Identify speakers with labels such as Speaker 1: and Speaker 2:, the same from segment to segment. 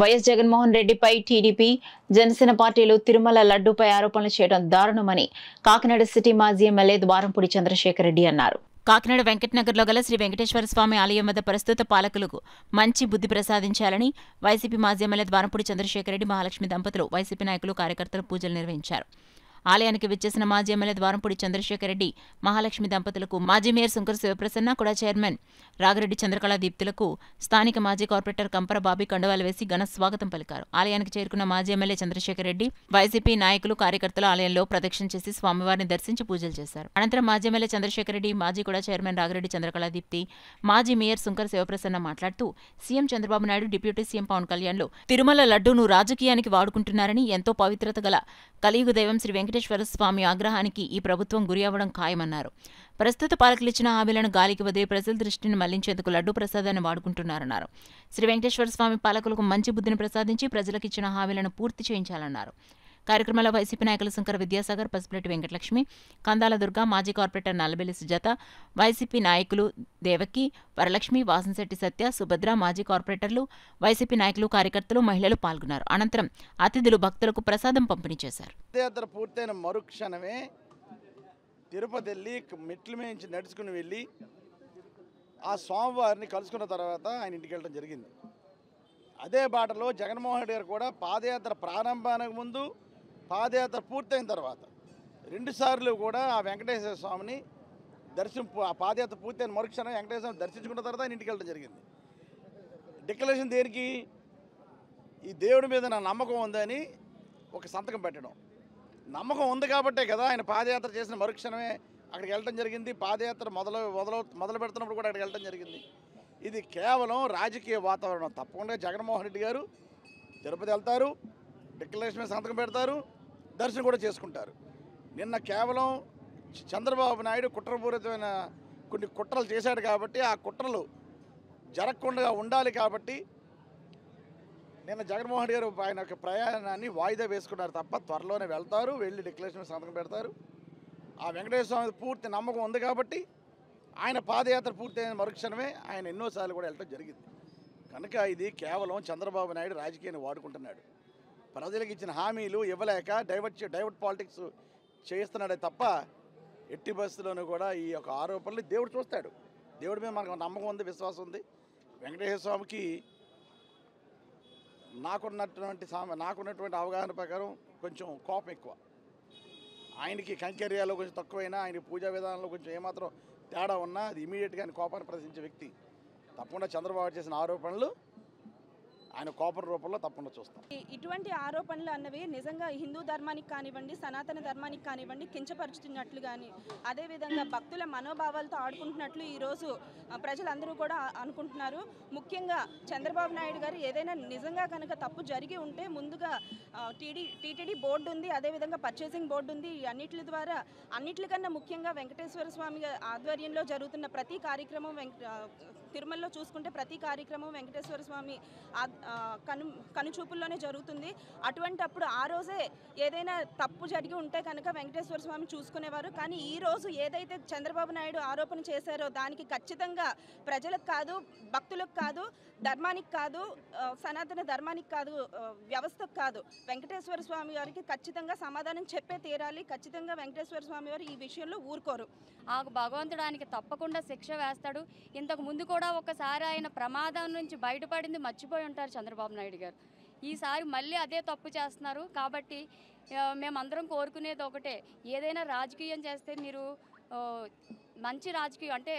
Speaker 1: YS Jaganmohan రెడ్డిపై TDP, Janasena పార్టీలు తిరుమల లడ్డూపై ఆరోపణలు చేయడం దారుణమని కాకినాడ సిటీ మాజీ ఎమ్మెల్యే ద్వారంపూడి చంద్రశేఖర్ రెడ్డి అన్నారు. కాకినాడ వెంకటనగర్లో గల శ్రీ వెంకటేశ్వర స్వామి ఆలయం వద్ద ప్రస్తుత పాలకులకు మంచి బుద్ధి ప్రసాదించాలని వైసీపీ మాజీ ఎమ్మెల్యే ద్వారంపూడి చంద్రశేఖర్ రెడ్డి, మహాలక్ష్మి దంపతులు, వైసీపీ నాయకులు, కార్యకర్తలు పూజలు నిర్వహించారు. ఆలయానికి విచ్చేసిన మాజీ ఎమ్మెల్యే ద్వారంపూడి చంద్రశేఖర్ రెడ్డి, మహాలక్ష్మి దంపతులకు, మాజీ మేయర్ సుంకర శివప్రసన్న, కూడా చైర్మన్ రాగిరెడ్డి చంద్రకళా దీప్తులకు స్థానిక మాజీ కార్పొరేటర్ కంపర బాబీ కండువాలు వేసి ఘన స్వాగతం పలికారు. ఆలయానికి చేరుకున్న మాజీ ఎమ్మెల్యే చంద్రశేఖర్ రెడ్డి, వైసీపీ నాయకులు, కార్యకర్తలు ఆలయంలో ప్రదక్షిణ చేసి స్వామివారిని దర్శించి పూజలు చేశారు. అనంతరం మాజీ ఎమ్మెల్యే చంద్రశేఖర్ రెడ్డి, మాజీ కూడా చైర్మన్ రాగిరెడ్డి చంద్రకళా దీప్తి, మాజీ మేయర్ సుంకర శివప్రసన్న మాట్లాడుతూ CM Chandrababu Naidu, deputy CM Pavan కళ్యాణ్లు తిరుమల లడ్డూను రాజకీయానికి వాడుకుంటున్నారని, ఎంతో పవిత్రత గల కలియుగ దైవం శ్రీ వెంకటేశ్వర స్వామి ఆగ్రహానికి ఈ ప్రభుత్వం గురి అవ్వడం ఖాయమన్నారు. ప్రస్తుత పాలకులు ఇచ్చిన హామీలను గాలికి వదిలి ప్రజల దృష్టిని మళ్లించేందుకు లడ్డూ ప్రసాదాన్ని వాడుకుంటున్నారన్నారు. శ్రీ వెంకటేశ్వర స్వామి పాలకులకు మంచి బుద్ధిని ప్రసాదించి ప్రజలకు ఇచ్చిన హామీలను పూర్తి చేయించాలన్నారు. కార్యక్రమంలో వైసీపీ నాయకులు శంకర విద్యాసాగర్, పసుపులెట్టి వెంకటలక్ష్మి, కందాల దుర్గా, మాజీ కార్పొరేటర్ నల్లబెల్లి సుజాత, వైసీపీ నాయకులు దేవకి, వరలక్ష్మి, వాసంశెట్టి సత్య, సుభద్ర, మాజీ కార్పొరేటర్లు, వైసీపీ నాయకులు, కార్యకర్తలు, మహిళలు పాల్గొన్నారు. అనంతరం అతిథులు భక్తులకు ప్రసాదం పంపిణీ చేశారు.
Speaker 2: పూర్తయిన మరుక్షణమే తిరుపతి వెళ్ళి మెట్ల నుంచి నడుచుకుని వెళ్ళి ఆ స్వామివారిని కలుసుకున్న తర్వాత ఆయన ఇంటికి వెళ్ళడం జరిగింది. అదే బాటలో జగన్మోహన్ రెడ్డి గారు కూడా పాదయాత్ర ప్రారంభానికి ముందు, పాదయాత్ర పూర్తయిన తర్వాత 2 సార్లు కూడా ఆ వెంకటేశ్వర స్వామిని ఆ పాదయాత్ర పూర్తయిన మరుక్షణం వెంకటేశ్వర స్వామిని దర్శించుకున్న తర్వాత ఆయన ఇంటికి వెళ్ళడం జరిగింది. డిక్లరేషన్ దేనికి? ఈ దేవుడి మీద నా నమ్మకం ఉందని ఒక సంతకం పెట్టడం. నమ్మకం ఉంది కాబట్టే కదా ఆయన పాదయాత్ర చేసిన మరుక్షణమే అక్కడికి వెళ్ళడం జరిగింది. పాదయాత్ర మొదలు పెడుతున్నప్పుడు కూడా అక్కడికి వెళ్ళడం జరిగింది. ఇది కేవలం రాజకీయ వాతావరణం. తప్పకుండా జగన్మోహన్ రెడ్డి గారు తిరుపతి వెళ్తారు, డిక్లరేషన్ మీద సంతకం పెడతారు, దర్శనం కూడా చేసుకుంటారు. నిన్న కేవలం చంద్రబాబు నాయుడు కుట్రపూరితమైన కొన్ని కుట్రలు చేశాడు కాబట్టి ఆ కుట్రలు జరగకుండా ఉండాలి కాబట్టి నిన్న జగన్మోహన్ రెడ్డి గారు ఆయన యొక్క ప్రయాణాన్ని వాయిదా వేసుకున్నారు తప్ప త్వరలోనే వెళ్తారు, వెళ్ళి డిక్లరేషన్ మీద సంతకం పెడతారు. ఆ వెంకటేశ్వర స్వామి పూర్తి నమ్మకం ఉంది కాబట్టి ఆయన పాదయాత్ర పూర్తయిన మరుక్షణమే ఆయన ఎన్నోసార్లు కూడా వెళ్ళడం జరిగింది. కనుక ఇది కేవలం చంద్రబాబు నాయుడు రాజకీయాన్ని వాడుకుంటున్నాడు. ప్రజలకు ఇచ్చిన హామీలు ఇవ్వలేక డైవర్ట్ పాలిటిక్స్ చేస్తున్నాడే తప్ప ఎట్టి పరిస్థితుల్లోనూ కూడా ఈ యొక్క ఆరోపణలు దేవుడు చూస్తాడు. దేవుడి మీద మనకు నమ్మకం ఉంది, విశ్వాసం ఉంది. వెంకటేశ్వర స్వామికి నాకున్నటువంటి అవగాహన ప్రకారం కొంచెం కోపం ఎక్కువ. ఆయనకి కైంకర్యాల్లో కొంచెం తక్కువైనా, ఆయన పూజా విధానంలో కొంచెం ఏమాత్రం తేడా ఉన్నా అది ఇమీడియట్గా ఆయన కోపాన్ని ప్రదర్శించే వ్యక్తి. తప్పకుండా చంద్రబాబు చేసిన ఆరోపణలు ఆయన కోపం రూపంలో తప్పకుండా చూస్తాం.
Speaker 3: ఇటువంటి ఆరోపణలు అన్నవి నిజంగా హిందూ ధర్మానికి కానివ్వండి, సనాతన ధర్మానికి కానివ్వండి కించపరుచుతున్నట్లు కానీ, అదేవిధంగా భక్తుల మనోభావాలతో ఆడుకుంటున్నట్లు ఈరోజు ప్రజలందరూ కూడా అనుకుంటున్నారు. ముఖ్యంగా చంద్రబాబు నాయుడు గారు ఏదైనా నిజంగా కనుక తప్పు జరిగి ఉంటే ముందుగా టీటీడీ బోర్డు ఉంది, అదేవిధంగా పర్చేసింగ్ బోర్డు ఉంది. అన్నిటికన్నా ముఖ్యంగా వెంకటేశ్వర స్వామి ఆధ్వర్యంలో జరుగుతున్న ప్రతి కార్యక్రమం, తిరుమలలో చూసుకుంటే ప్రతి కార్యక్రమం వెంకటేశ్వర స్వామి కనుచూపుల్లోనే జరుగుతుంది. అటువంటప్పుడు ఆ రోజే ఏదైనా తప్పు జరిగి ఉంటే కనుక వెంకటేశ్వర స్వామి చూసుకునేవారు. కానీ ఈ రోజు ఏదైతే చంద్రబాబు నాయుడు ఆరోపణ చేశారో దానికి ఖచ్చితంగా ప్రజలకు కాదు, భక్తులకు కాదు, ధర్మానికి కాదు, సనాతన ధర్మానికి కాదు, వ్యవస్థకు కాదు, వెంకటేశ్వర స్వామి వారికి ఖచ్చితంగా సమాధానం చెప్పే తీరాలి. ఖచ్చితంగా వెంకటేశ్వర స్వామి వారు ఈ విషయంలో ఊరుకోరు.
Speaker 4: ఆ భగవంతుడు ఆయనకి తప్పకుండా శిక్ష వేస్తాడు. ఇంతకు ముందు కూడా ఒకసారి ఆయన ప్రమాదం నుంచి బయటపడింది మర్చిపోయి ఉంటారు చంద్రబాబు నాయుడు గారు. ఈసారి మళ్ళీ అదే తప్పు చేస్తున్నారు. కాబట్టి మేమందరం కోరుకునేది ఒకటే, ఏదైనా రాజకీయం చేస్తే మీరు మంచి రాజకీయం అంటే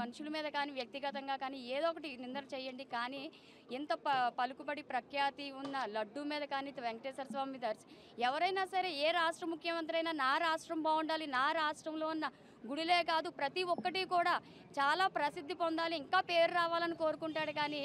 Speaker 4: మనుషుల మీద కానీ వ్యక్తిగతంగా కానీ ఏదో ఒకటి నిందన చేయండి. కానీ ఎంత పలుకుబడి ప్రఖ్యాతి ఉన్న లడ్డూ మీద కానీ వెంకటేశ్వర స్వామి ఎవరైనా సరే, ఏ రాష్ట్ర ముఖ్యమంత్రి అయినా నా రాష్ట్రం బాగుండాలి, నా రాష్ట్రంలో ఉన్న గుడిలే కాదు ప్రతి ఒక్కటి కూడా చాలా ప్రసిద్ధి పొందాలి, ఇంకా పేరు రావాలని కోరుకుంటాడు. కానీ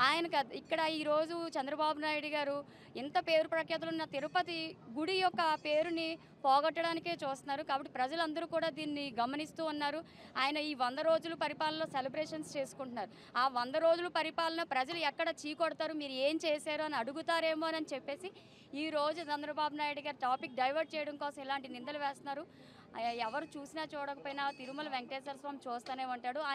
Speaker 4: ఆయనకు ఇక్కడ ఈరోజు చంద్రబాబు నాయుడు గారు ఎంత పేరు ప్రఖ్యాతులు ఉన్న తిరుపతి గుడి యొక్క పేరుని పోగొట్టడానికే చూస్తున్నారు. కాబట్టి ప్రజలందరూ కూడా దీన్ని గమనిస్తూ ఉన్నారు. ఆయన ఈ 100 రోజుల పరిపాలనలో సెలబ్రేషన్స్ చేసుకుంటున్నారు. ఆ 100 రోజుల పరిపాలన ప్రజలు ఎక్కడ చీకొడతారు, మీరు ఏం చేశారు అని అడుగుతారేమో అని చెప్పేసి ఈరోజు చంద్రబాబు నాయుడు గారు టాపిక్ డైవర్ట్ చేయడం కోసం ఇలాంటి నిందలు వేస్తున్నారు. ఎవరు చూసినా చూడకపోయినా తిరుమల వెంకటేశ్వర స్వామి చూస్తూనే ఉంటాడు.